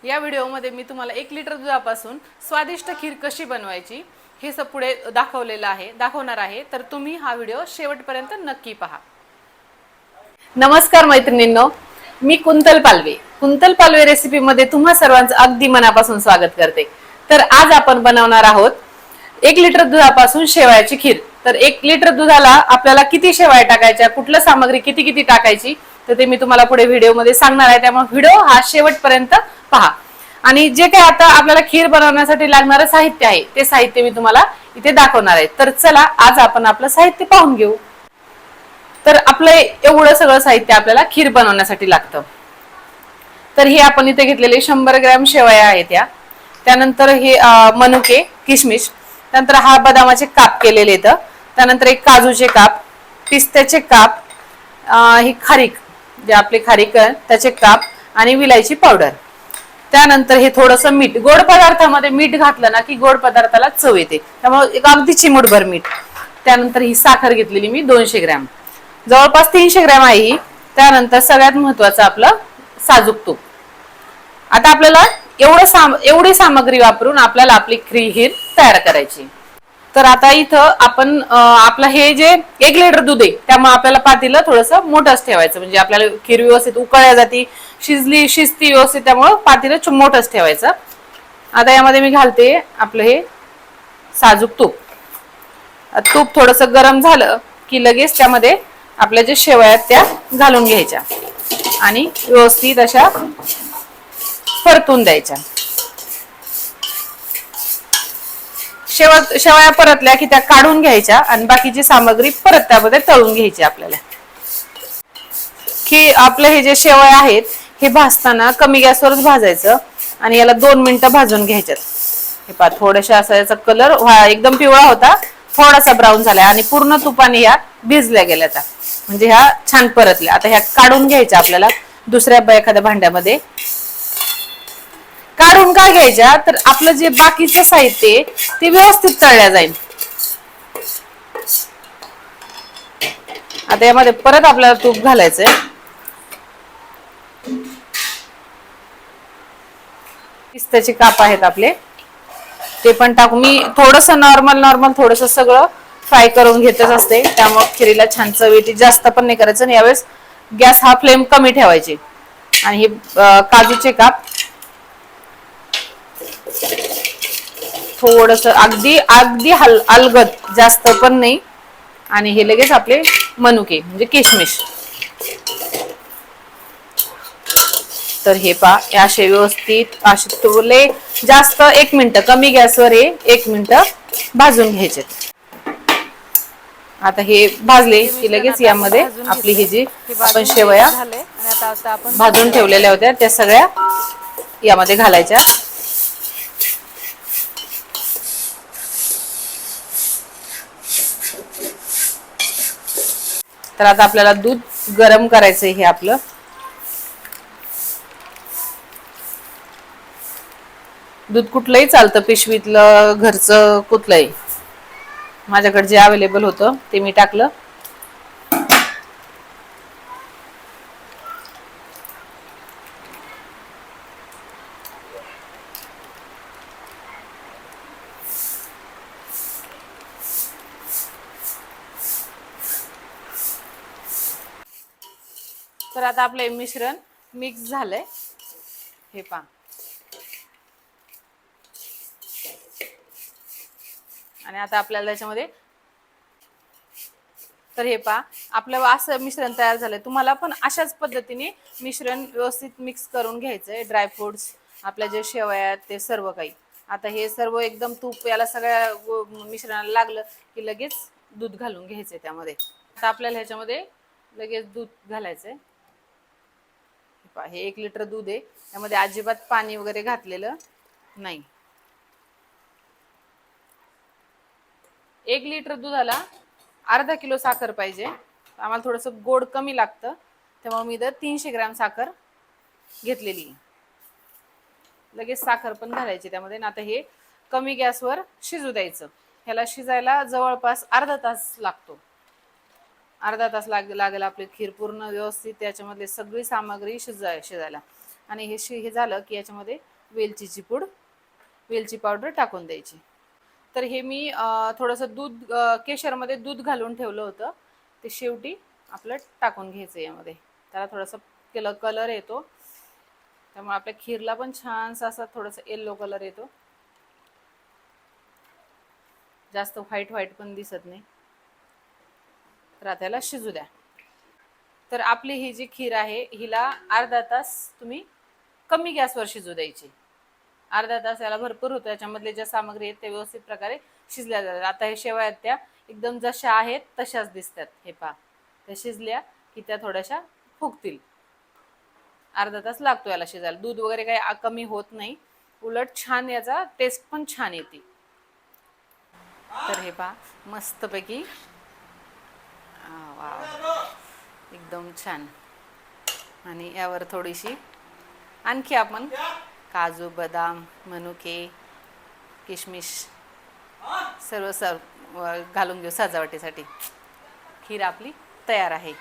या व्हिडिओमध्ये मी तुम्हाला 1 लिटर दुधापासून स्वादिष्ट खीर कशी बनवायची हे सब पुढे दाखवणार आहे, तर तुम्ही हा व्हिडिओ शेवटपर्यंत नक्की पहा। नमस्कार मैत्रिणींनो, मी कुंतल पालवे रेसिपी मध्ये तुम्हा सर्वांचं अगदी मनापासून स्वागत करते। तर आज आपण बनवणार आहोत 1 लिटर दुधापासून शेवयाची खीर। तर 1 लिटर दुधाला आपल्याला किती शेवया टाकायच्या, कुठलं सामग्री किती किती टाकायची, तर ते मी तुम्हाला पुढे व्हिडिओ मध्ये सांगणार आहे। त्यामुळे व्हिडिओ हा शेवटपर्यंत पहा। आणि जे काही आता आपल्याला खीर बनवण्यासाठी लागणारे साहित्य आहे ते साहित्य मी तुम्हाला इथे दाखवणार आहे। तर चला आज आपण आपलं साहित्य पाहून घेऊ। तर आपलं एवढं सगळं साहित्य आपल्याला खीर बनवण्यासाठी लागतं। तर हे आपण इथे घेतलेले 100 ग्रॅम शेवया आहेत या, त्यानंतर हे मनुके किशमिश, त्यानंतर हा बदामाचे काप केलेले आहेत, त्यानंतर एक काजूचे काप, पिस्त्याचे काप, ही खारीक जे आपले खारीक त्याचे काप आणि विलायची पावडर, त्यानंतर हे थोडंसं मीठ। गोड पदार्थामध्ये मीठ घातलं ना की गोड पदार्थाला चव येते, त्यामुळे एक अगदी चिमूटभर मीठ। त्यानंतर ही साखर घेतलेली मी 200 ग्रॅम, जवळपास 300 ग्रॅम आहे ही। त्यानंतर सगळ्यात महत्त्वाचं आपलं साजूक तूप। आता आपल्याला एवढी सामग्री वापरून आपल्याला आपली खीर तयार करायची। तर आता इथं आपण आपलं हे जे 1 लिटर दूध आहे त्यामुळे आपल्याला पातेलं थोडंसं मोठंच ठेवायचं, म्हणजे आपल्याला खीर व्यवस्थित उकळल्या जाती, शिजती व्यवस्थित, त्यामुळे पातेलं मोठंच ठेवायचं। आता यामध्ये मी घालते आपलं हे साजूक तूप। तूप थोडंसं गरम झालं की लगेच त्यामध्ये आपल्या जे शेवया आहेत त्या घालून घ्यायच्या आणि व्यवस्थित अशा परतून द्यायच्या। शेवया परतल्या की त्या काढून घ्यायच्या आणि बाकीची सामग्री परत त्यामध्ये तळून घ्यायची आपल्याला। की आपले हे जे शेवया आहेत हे भाजताना कमी गॅसवरच भाजायचं आणि याला 2 मिनिटं भाजून घ्यायच्यात। हे पहा, थोडेशा असा याचा कलर एकदम पिवळा होता, थोडासा ब्राऊन झालाय आणि पूर्ण तुपाने ह्या भिजल्या गेल्या, म्हणजे ह्या छान परतल्या। आता ह्या काढून घ्यायच्या आपल्याला दुसऱ्या एखाद्या भांड्यामध्ये। काढून का घ्यायच्या, तर आपलं जे बाकीचं साहित्य ते व्यवस्थित तळल्या जाईल। आता यामध्ये परत आपल्याला तूप घालायचंय। पिस्त्याचे काप आहेत आपले, ते पण टाकू। मी थोडंसं नॉर्मल थोडंसं सगळं फ्राय करून घेतच असते, त्यामुळे खिरीला छान चव येते। जास्त पण नाही करायचं, यावेळेस गॅस हा फ्लेम कमी ठेवायची। आणि हे काजूचे काप थोडंसं अगदी अलगद, जास्त पण नाही। आणि हे लगेच आपले मनुके म्हणजे किशमिश। तर हे पहा, असे व्यवस्थित असे थोडे जास्त 1 मिनिट कमी गॅसवर हे 1 मिनिट भाजून घ्यायचे। आता हे भाजले की लगेच यामध्ये आपली ही जी आपण शेवया भाजून ठेवलेल्या होत्या त्या सगळ्या यामध्ये घालायच्या। तर आता आपल्याला दूध गरम करायचंय। हे आपलं दूध कुठलंही चालतं, पिशवीतलं, घरचं, कुठलंही। माझ्याकडे जे अवेलेबल होतं ते मी टाकलं। तर आता आपलं मिश्रण मिक्स झालंय, हे पहा। आणि आता आपल्याला याच्यामध्ये, तर हे पहा आपलं असं मिश्रण तयार झालंय। तुम्हाला पण अशाच पद्धतीने मिश्रण व्यवस्थित मिक्स करून घ्यायचंय। ड्रायफ्रुट्स, आपल्या जे शेवया आहेत ते सर्व काही। आता हे सर्व एकदम तूप याला सगळ्या मिश्रणाला लागलं की लगेच दूध घालून घ्यायचंय त्यामध्ये। आता आपल्याला ह्याच्यामध्ये लगेच दूध घालायचंय। हे 1 लिटर दूध आहे, त्यामध्ये अजिबात पाणी वगैरे घातलेलं नाही। 1 लिटर दुधाला अर्धा किलो साखर पाहिजे। आम्हाला थोडंसं गोड कमी लागतं, त्यामुळे मी इथं 300 ग्रॅम साखर घेतलेली। लगेच साखर पण घालायची त्यामध्ये। आता हे कमी गॅसवर शिजू द्यायचं। ह्याला शिजायला जवळपास अर्धा तास लागतो। अर्धा तास लागेल आपली खीर पूर्ण व्यवस्थित त्याच्यामध्ये सगळी सामग्री शिजायला। आणि हे झालं की याच्यामध्ये वेलचीची पूड, वेलची पावडर टाकून द्यायची. तर हे मी थोडंसं दूध केशरमध्ये दूध घालून ठेवलं होतं, ते शेवटी आपलं टाकून घ्यायचं यामध्ये. त्याला थोडंसं कलर येतो, त्यामुळे आपल्या खीरला पण छानसा असा थोडासा येलो कलर येतो. जास्त व्हाईट व्हाईट पण दिसत नाही. तर आता याला शिजू द्या. तर आपली ही जी खीर आहे हिला अर्धा तास तुम्ही कमी गॅसवर शिजू द्यायची. अर्धा तास याला भरपूर होतो. याच्यामधले ज्या सामग्री आहेत ते व्यवस्थित प्रकारे शिजल्या जातात. आता हे शेवया आहेत त्या एकदम जशा आहेत तशाच दिसतात. हे पहा, त्या शिजल्या की त्या थोड्याशा फुगतील. अर्धा तास लागतो याला शिजायला. दूध वगैरे काही कमी होत नाही, उलट छान याचा टेस्ट पण छान येते. तर हे पहा मस्तपैकी वा, एकदम छान. आणि यावर थोडीशी आणखी आपण काजू, बदाम, मनुके, किशमिश सर्व घालून घेऊ सजावटीसाठी. खीर आपली तयार आहे.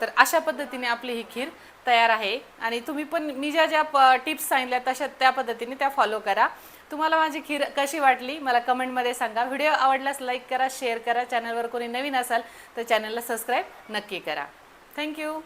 तर अशा पद्धतीने आपली ही खीर तयार आहे. आणि तुम्ही पण मी ज्या ज्या टिप्स सांगितल्या तशा त्या पद्धतीने त्या फॉलो करा. तुम्हाला माझी खीर कशी वाटली मला कमेंटमध्ये सांगा. व्हिडिओ आवडल्यास लाईक करा, शेअर करा. चॅनलवर कोणी नवीन असाल तर चॅनलला सबस्क्राईब नक्की करा. थँक्यू.